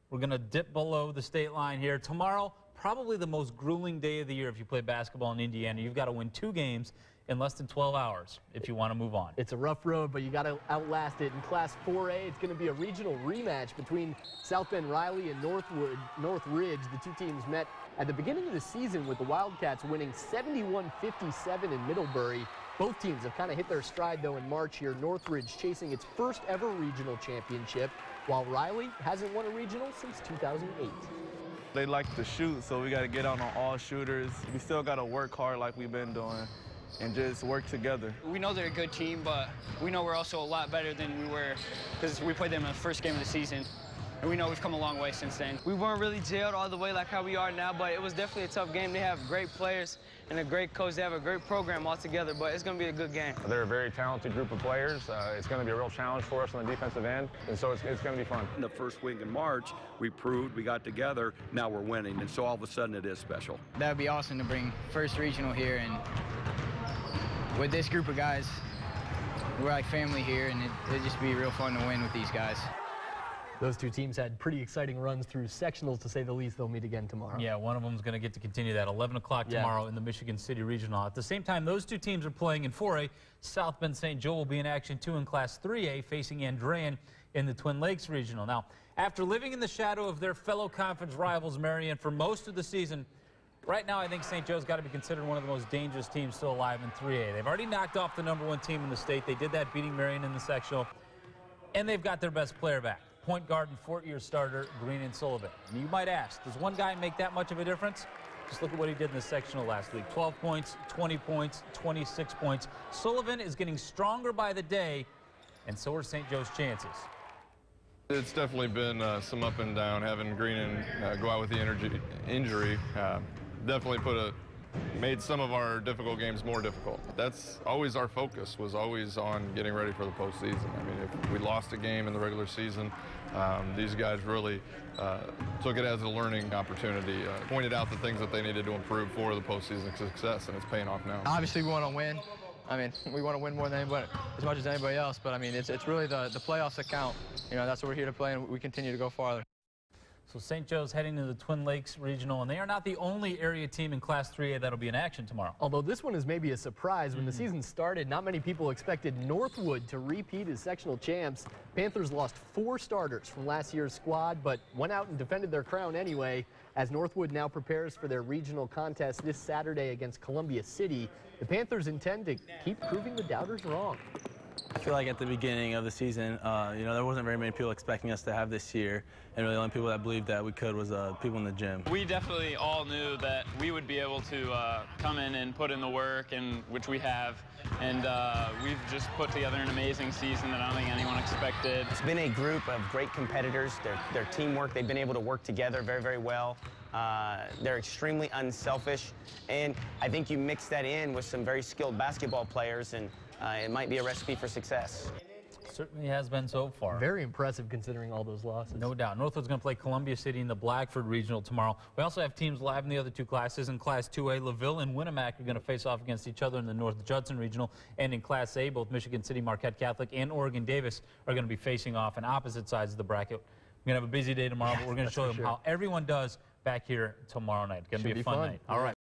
We're going to dip below the state line here. Tomorrow, probably the most grueling day of the year if you play basketball in Indiana. You've got to win 2 games in less than 12 hours if you want to move on. It's a rough road, but you got to outlast it. In Class 4A, it's going to be a regional rematch between South Bend Riley and Northridge. The two teams met at the beginning of the season with the Wildcats winning 71-57 in Middlebury. Both teams have kind of hit their stride, though, in March here. Northridge chasing its first ever regional championship, while Riley hasn't won a regional since 2008. They like to shoot, so we got to get out on all shooters. We still got to work hard like we've been doing and just work together. We know they're a good team, but we know we're also a lot better than we were because we played them in the first game of the season. And we know we've come a long way since then. We weren't really jailed all the way like how we are now, but it was definitely a tough game. They have great players and a great coach. They have a great program altogether, but it's going to be a good game. They're a very talented group of players. It's going to be a real challenge for us on the defensive end, and so it's going to be fun. In the first week in March, we proved we got together. Now we're winning, and so all of a sudden it is special. That would be awesome to bring first regional here, and with this group of guys, we're like family here, and it'd just be real fun to win with these guys. Those two teams had pretty exciting runs through sectionals, to say the least. They'll meet again tomorrow. Yeah, one of them is going to get to continue that. 11 o'clock tomorrow in the Michigan City Regional. At the same time, those two teams are playing in 4A. South Bend St. Joe will be in action, too, in Class 3A, facing Andrean in the Twin Lakes Regional. Now, after living in the shadow of their fellow conference rivals, Marion, for most of the season, right now I think St. Joe's got to be considered one of the most dangerous teams still alive in 3A. They've already knocked off the #1 team in the state. They did that beating Marion in the sectional, and they've got their best player back. Point guard and fourth-year starter, Green and Sullivan. And you might ask, does one guy make that much of a difference? Just look at what he did in the sectional last week. 12 points, 20 points, 26 points. Sullivan is getting stronger by the day, and so are St. Joe's chances. It's definitely been some up and down. Having Green go out with the injury definitely made some of our difficult games more difficult. That's always our focus, was always on getting ready for the postseason. I mean, if we lost a game in the regular season, these guys really took it as a learning opportunity, pointed out the things that they needed to improve for the postseason success, and it's paying off now. Obviously, we want to win. I mean, we want to win more than anybody, as much as anybody else, but I mean, it's really the playoffs that count. You know, that's what we're here to play, and we continue to go farther. So St. Joe's heading to the Twin Lakes Regional, and they are not the only area team in Class 3A that'll be in action tomorrow. Although this one is maybe a surprise. When the season started, not many people expected Northwood to repeat as sectional champs. Panthers lost 4 starters from last year's squad, but went out and defended their crown anyway, as Northwood now prepares for their regional contest this Saturday against Columbia City. The Panthers intend to keep proving the doubters wrong. I feel like at the beginning of the season, you know, there wasn't very many people expecting us to have this year, and really the only people that believed that we could was people in the gym. We definitely all knew that we would be able to come in and put in the work, and which we have, and we've just put together an amazing season that I don't think anyone expected. It's been a group of great competitors. Their teamwork, they've been able to work together very, very well. They're extremely unselfish, and I think you mix that in with some very skilled basketball players, and it might be a recipe for success. Certainly has been so far. Very impressive considering all those losses. No doubt. Northwood's going to play Columbia City in the Blackford Regional tomorrow. We also have teams live in the other 2 classes. In Class 2A, LaVille and Winnemac are going to face off against each other in the North Judson Regional. And in Class A, both Michigan City, Marquette Catholic, and Oregon Davis are going to be facing off on opposite sides of the bracket. We're going to have a busy day tomorrow, but we're going to show them how everyone does back here tomorrow night. It's going to be a fun night. All right.